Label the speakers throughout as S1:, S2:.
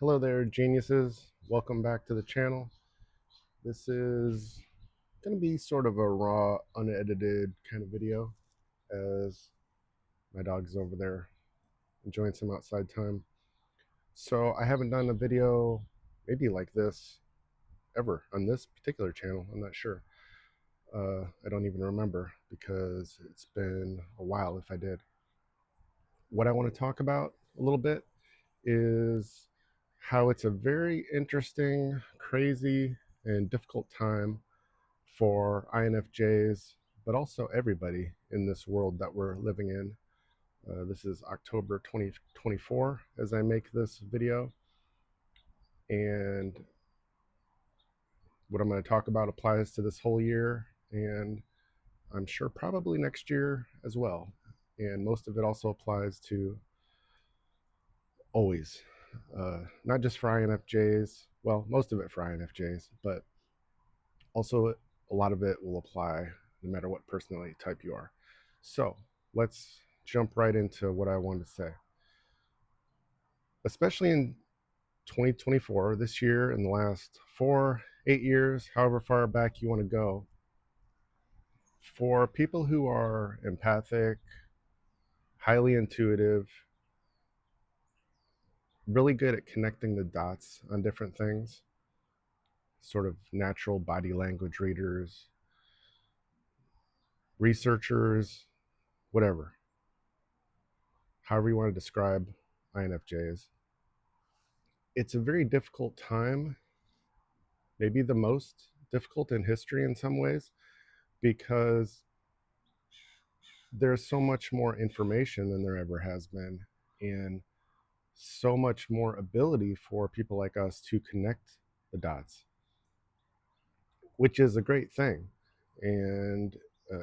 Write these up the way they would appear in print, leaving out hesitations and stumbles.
S1: Hello there, geniuses. Welcome back to the channel. This is going to be sort of a raw, unedited kind of video as my dog's over there enjoying some outside time. So I haven't done a video maybe like this ever on this particular channel. I'm not sure. I don't even remember because it's been a while if I did. What I want to talk about a little bit is how it's a very interesting, crazy, and difficult time for INFJs, but also everybody in this world that we're living in. This is October 2024 as I make this video, and what I'm going to talk about applies to this whole year, and I'm sure probably next year as well. And most of it also applies to always, not just for INFJs, well, most of it for INFJs, but also a lot of it will apply no matter what personality type you are. So let's jump right into what I wanted to say. Especially in 2024, this year, in the last 8 years, however far back you want to go, for people who are empathic, highly intuitive, really good at connecting the dots on different things, sort of natural body language readers, researchers, whatever, however you want to describe INFJs. It's a very difficult time, maybe the most difficult in history in some ways, because there's so much more information than there ever has been, and so much more ability for people like us to connect the dots, which is a great thing. And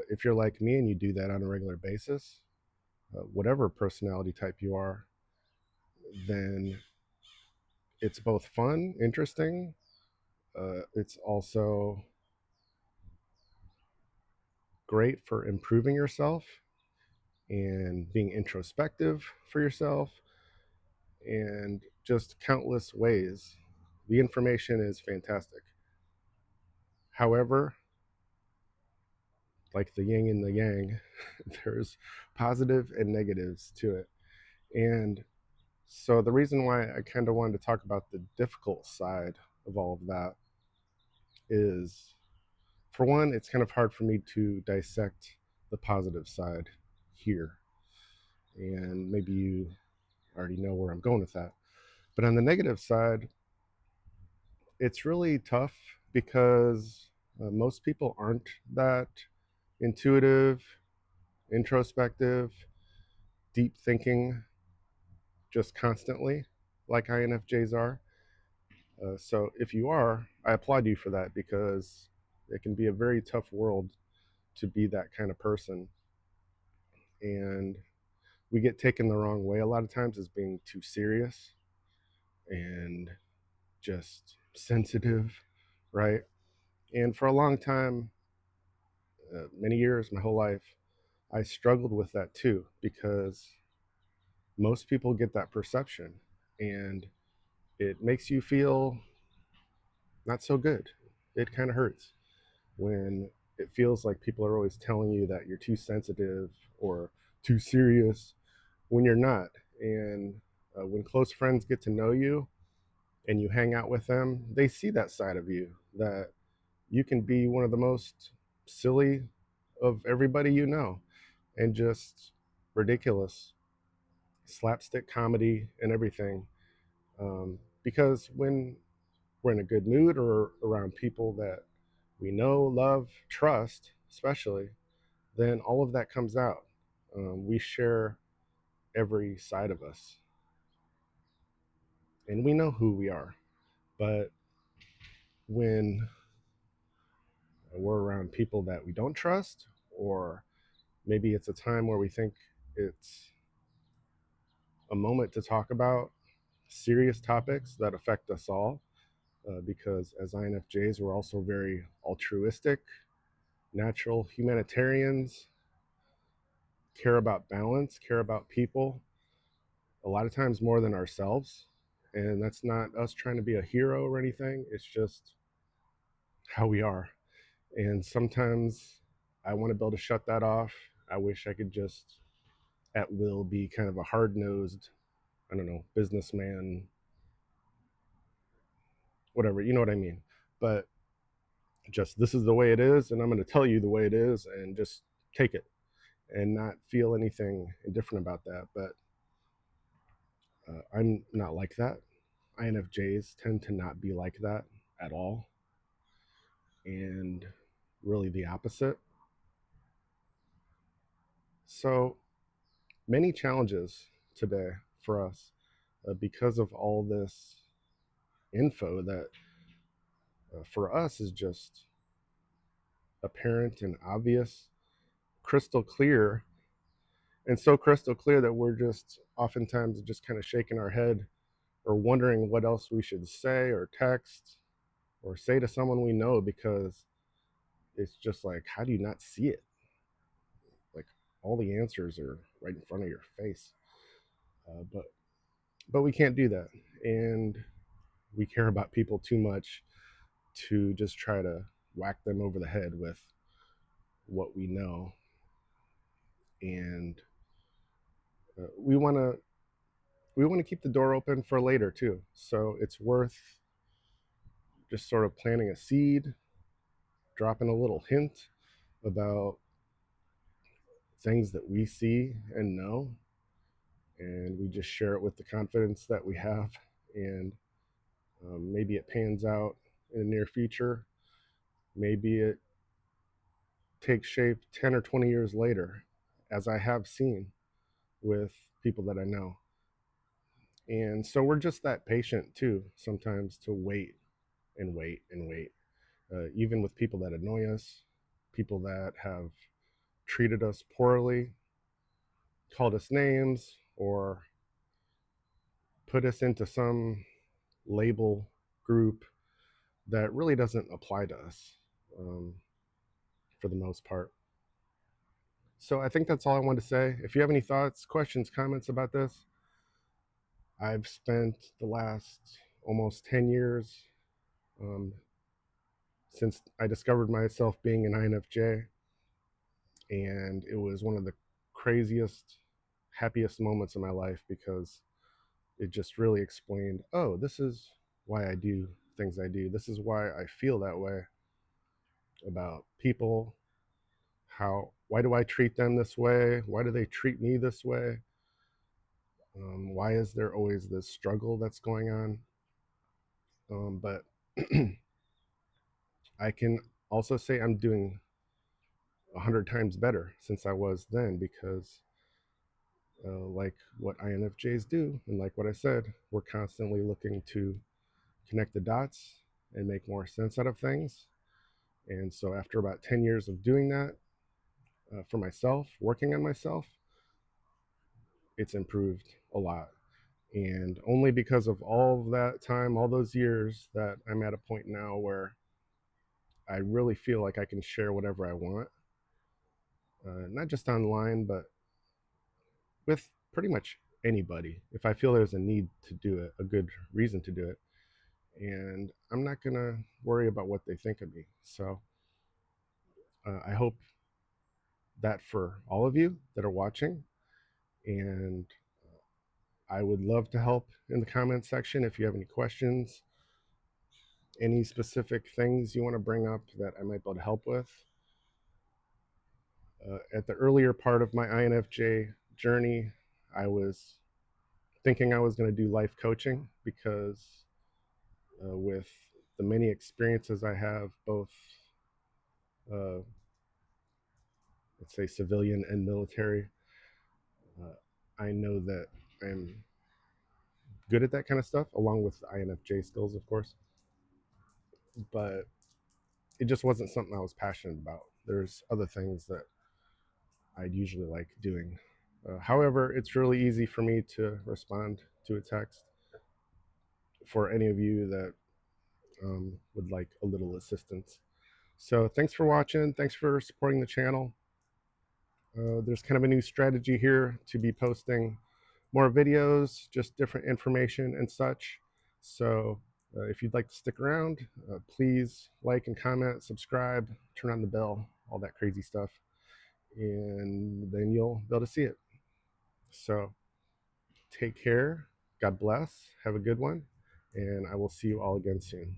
S1: if you're like me and you do that on a regular basis, whatever personality type you are, then it's both fun, interesting. It's also great for improving yourself and being introspective for yourself, and just countless ways. The information is fantastic. However, like the yin and the yang, there's positive and negatives to it. And so the reason why I kind of wanted to talk about the difficult side of all of that is, for one, it's kind of hard for me to dissect the positive side here. And maybe you already know where I'm going with that. But on the negative side, it's really tough because most people aren't that intuitive, introspective, deep thinking, just constantly like INFJs are. So if you are, I applaud you for that, because it can be a very tough world to be that kind of person. And we get taken the wrong way a lot of times as being too serious and just sensitive, right? And for a long time, many years, my whole life, I struggled with that too, because most people get that perception, and it makes you feel not so good. It kind of hurts when it feels like people are always telling you that you're too sensitive or too serious when you're not. And when close friends get to know you and you hang out with them, they see that side of you, that you can be one of the most silly of everybody you know, and just ridiculous, slapstick comedy and everything. Because when we're in a good mood or around people that we know, love, trust, especially, then all of that comes out. We share every side of us, and we know who we are. But when we're around people that we don't trust, or maybe it's a time where we think it's a moment to talk about serious topics that affect us all, because as INFJs, we're also very altruistic, natural humanitarians, care about balance, care about people, a lot of times more than ourselves. And that's not us trying to be a hero or anything. It's just how we are. And sometimes I want to be able to shut that off. I wish I could just at will be kind of a hard nosed, I don't know, businessman, whatever, you know what I mean. But just this is the way it is, and I'm going to tell you the way it is, and just take it and not feel anything indifferent about that. But I'm not like that. INFJs tend to not be like that at all, and really the opposite. So many challenges today for us because of all this info that for us is just apparent and obvious, crystal clear, and so crystal clear that we're just oftentimes just kind of shaking our head or wondering what else we should say or text or say to someone we know, because it's just like, how do you not see it? Like, all the answers are right in front of your face. But we can't do that, and we care about people too much to just try to whack them over the head with what we know. And we want to keep the door open for later too. So it's worth just sort of planting a seed, dropping a little hint about things that we see and know, and we just share it with the confidence that we have. And maybe it pans out in the near future. Maybe it takes shape 10 or 20 years later, as I have seen with people that I know. And so we're just that patient too, sometimes, to wait and wait and wait, even with people that annoy us, people that have treated us poorly, called us names, or put us into some label group that really doesn't apply to us um, for the most part. So I think that's all I wanted to say. If you have any thoughts, questions, comments about this, I've spent the last almost 10 years um, since I discovered myself being an INFJ, and it was one of the craziest, happiest moments of my life, because it just really explained, oh, this is why I do things I do. This is why I feel that way about people. Why do I treat them this way? Why do they treat me this way? Why is there always this struggle that's going on? But I can also say I'm doing 100 times better since I was then, because like what INFJs do, and like what I said, we're constantly looking to connect the dots and make more sense out of things. And so after about 10 years of doing that for myself, working on myself, it's improved a lot. And only because of all of that time, all those years, that I'm at a point now where I really feel like I can share whatever I want, not just online, but with pretty much anybody, if I feel there's a need to do it, a good reason to do it. And I'm not going to worry about what they think of me. So I hope that for all of you that are watching. And I would love to help in the comment section if you have any questions, any specific things you want to bring up that I might be able to help with. At the earlier part of my INFJ journey, I was thinking I was going to do life coaching, because with the many experiences I have, both uh, let's say civilian and military, I know that I'm good at that kind of stuff, along with INFJ skills, of course. But it just wasn't something I was passionate about. There's other things that I'd usually like doing. However, it's really easy for me to respond to a text for any of you that would like a little assistance. So thanks for watching. Thanks for supporting the channel. There's kind of a new strategy here to be posting more videos, just different information and such. So if you'd like to stick around, please like and comment, subscribe, turn on the bell, all that crazy stuff, and then you'll be able to see it. So take care, God bless, have a good one, and I will see you all again soon.